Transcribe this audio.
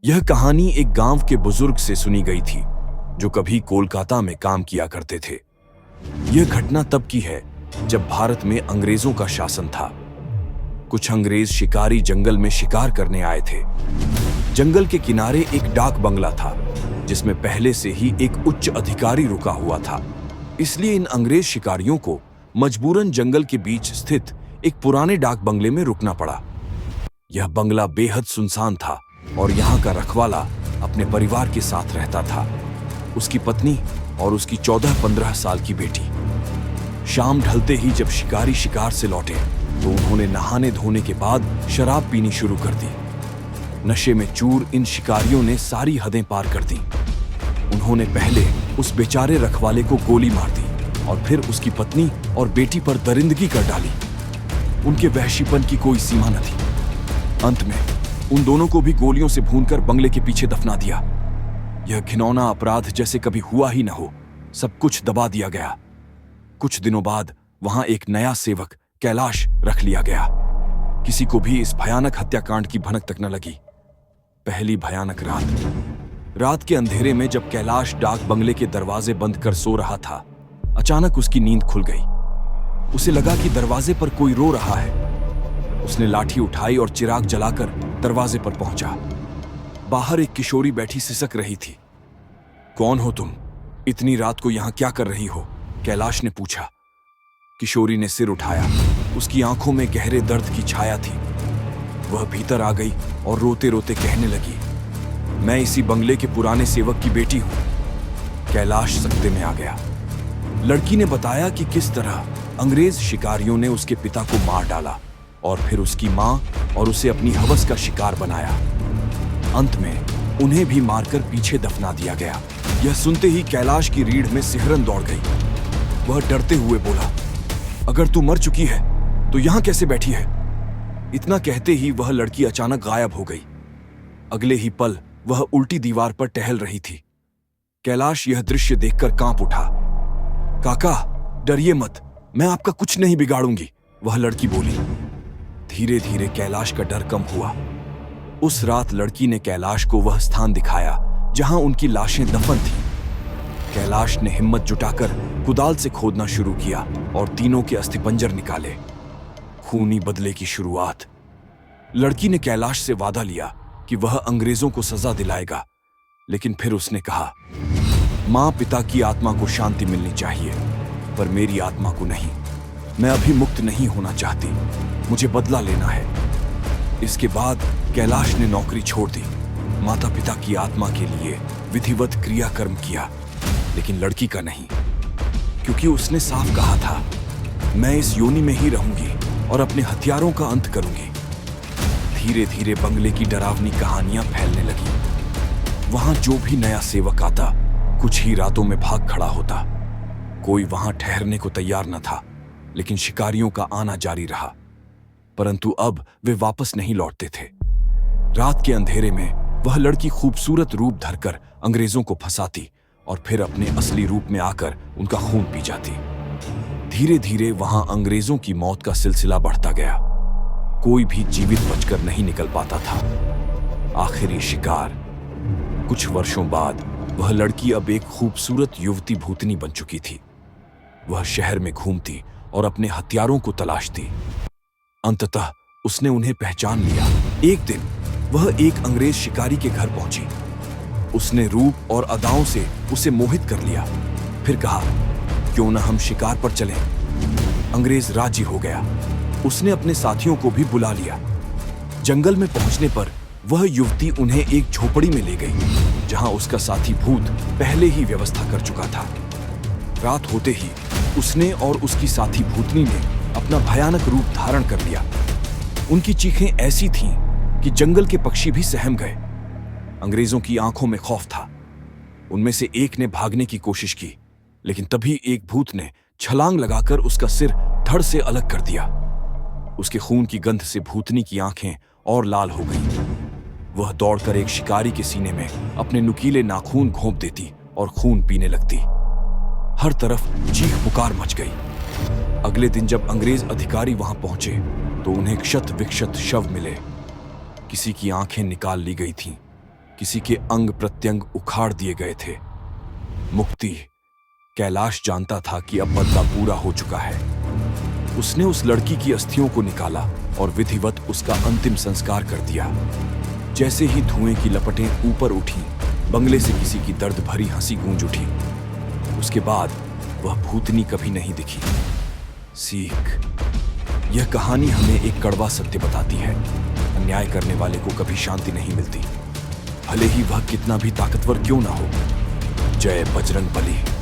यह कहानी एक गांव के बुजुर्ग से सुनी गई थी जो कभी कोलकाता में काम किया करते थे। यह घटना तब की है जब भारत में अंग्रेजों का शासन था। कुछ अंग्रेज शिकारी जंगल में शिकार करने आए थे। जंगल के किनारे एक डाक बंगला था जिसमें पहले से ही एक उच्च अधिकारी रुका हुआ था। इसलिए इन अंग्रेज शिकारियों को मजबूरन जंगल के बीच स्थित एक पुराने डाक बंगले में रुकना पड़ा। यह बंगला बेहद सुनसान था और यहाँ का रखवाला अपने परिवार के साथ रहता था, उसकी पत्नी और उसकी 14-15 साल की बेटी। शाम ढलते ही जब शिकारी शिकार से लौटे तो उन्होंने नहाने धोने के बाद शराब पीनी शुरू कर दी। नशे में चूर इन शिकारियों ने सारी हदें पार कर दी। उन्होंने पहले उस बेचारे रखवाले को गोली मार दी और फिर उसकी पत्नी और बेटी पर दरिंदगी कर डाली। उनके वहशीपन की कोई सीमा न थी। अंत में उन दोनों को भी गोलियों से भूनकर बंगले के पीछे दफना दिया। यह घिनौना अपराध जैसे कभी हुआ ही न हो, सब कुछ दबा दिया गया। कुछ दिनों बाद वहां एक नया सेवक कैलाश रख लिया गया। किसी को भी इस भयानक हत्याकांड की भनक तक न लगी। पहली भयानक रात के अंधेरे में जब कैलाश डाक बंगले के दरवाजे बंद कर सो रहा था, अचानक उसकी नींद खुल गई। उसे लगा कि दरवाजे पर कोई रो रहा है। उसने लाठी उठाई और चिराग जलाकर दरवाजे पर पहुंचा। बाहर एक किशोरी बैठी सिसक रही थी। कौन हो तुम? इतनी रात को यहां क्या कर रही हो? कैलाश ने पूछा। किशोरी ने सिर उठाया। उसकी आंखों में गहरे दर्द की छाया थी। वह भीतर आ गई और रोते रोते कहने लगी, मैं इसी बंगले के पुराने सेवक की बेटी हूं। कैलाश सकते में आ गया। लड़की ने बताया कि किस तरह अंग्रेज शिकारियों ने उसके पिता को मार डाला और फिर उसकी मां और उसे अपनी हवस का शिकार बनाया। अंत में उन्हें भी मारकर पीछे दफना दिया गया। यह सुनते ही कैलाश की रीढ़ में सिहरन दौड़ गई। वह डरते हुए बोला, अगर तू मर चुकी है तो यहां कैसे बैठी है? इतना कहते ही वह लड़की अचानक गायब हो गई। अगले ही पल वह उल्टी दीवार पर टहल रही थी। कैलाश यह दृश्य देखकर कांप उठा। काका, डरिए मत, मैं आपका कुछ नहीं बिगाड़ूंगी, वह लड़की बोली। धीरे धीरे कैलाश का डर कम हुआ। उस रात लड़की ने कैलाश को वह स्थान दिखाया जहां उनकी लाशें दफन थीं। कैलाश ने हिम्मत जुटाकर कुदाल से खोदना शुरू किया और तीनों के अस्थिपंजर निकाले। खूनी बदले की शुरुआत। लड़की ने कैलाश से वादा लिया कि वह अंग्रेजों को सजा दिलाएगा, लेकिन फिर उसने कहा, मां पिता की आत्मा को शांति मिलनी चाहिए, पर मेरी आत्मा को नहीं। मैं अभी मुक्त नहीं होना चाहती, मुझे बदला लेना है। इसके बाद कैलाश ने नौकरी छोड़ दी। माता पिता की आत्मा के लिए विधिवत क्रियाकर्म किया, लेकिन लड़की का नहीं, क्योंकि उसने साफ कहा था, मैं इस योनि में ही रहूंगी और अपने हथियारों का अंत करूंगी। धीरे धीरे बंगले की डरावनी कहानियां फैलने लगी। वहां जो भी नया सेवक आता, कुछ ही रातों में भाग खड़ा होता। कोई वहां ठहरने को तैयार न था, लेकिन शिकारियों का आना जारी रहा। परंतु अब वे वापस नहीं लौटते थे। रात के अंधेरे में वह लड़की खूबसूरत रूप धरकर अंग्रेजों को फंसाती और फिर अपने असली रूप में आकर उनका खून पी जाती। धीरे धीरे वहां अंग्रेजों की मौत का सिलसिला बढ़ता गया। कोई भी जीवित बचकर नहीं निकल पाता था। आखिरी शिकार। कुछ वर्षों बाद वह लड़की अब एक खूबसूरत युवती भूतनी बन चुकी थी। वह शहर में घूमती और अपने हथियारों को तलाशती। अंततः उसने उन्हें पहचान लिया। एक दिन वह एक अंग्रेज शिकारी के घर पहुंची। उसने रूप और अदाओं से उसे मोहित कर लिया। फिर कहा, क्यों न हम शिकार पर चलें? अंग्रेज राजी हो गया। उसने अपने साथियों को भी बुला लिया। जंगल में पहुंचने पर वह युवती उन्हें एक झोपड़ी में ले गई, जहां उसका साथी भूत पहले ही व्यवस्था कर चुका था। रात होते ही उसने और उसकी साथी भूतनी ने अपना भयानक रूप धारण कर लिया। उनकी चीखें ऐसी थीं कि जंगल के पक्षी भी सहम गए। अंग्रेजों की आंखों में खौफ था। उनमें से एक ने भागने की कोशिश की, लेकिन तभी एक भूत ने छलांग लगाकर उसका सिर धड़ से अलग कर दिया। उसके खून की गंध से भूतनी की आंखें और लाल हो गईं। वह दौड़कर एक शिकारी के सीने में अपने नुकीले नाखून घोंप देती और खून पीने लगती। हर तरफ चीख पुकार मच गई। अगले दिन जब अंग्रेज अधिकारी वहां पहुंचे तो उन्हें क्षत विक्षत शव मिले। किसी की आंखें निकाल ली गई थीं, किसी के अंग प्रत्यंग उखाड़ दिए गए थे। मुक्ति। कैलाश जानता था कि अब बदला पूरा हो चुका है। उसने उस लड़की की अस्थियों को निकाला और विधिवत उसका अंतिम संस्कार कर दिया। जैसे ही धुएं की लपटें ऊपर उठी, बंगले से किसी की दर्द भरी हंसी गूंज उठी। उसके बाद वह भूतनी कभी नहीं दिखी। सीख। यह कहानी हमें एक कड़वा सत्य बताती है। अन्याय करने वाले को कभी शांति नहीं मिलती, भले ही वह कितना भी ताकतवर क्यों ना हो। जय बजरंग बली।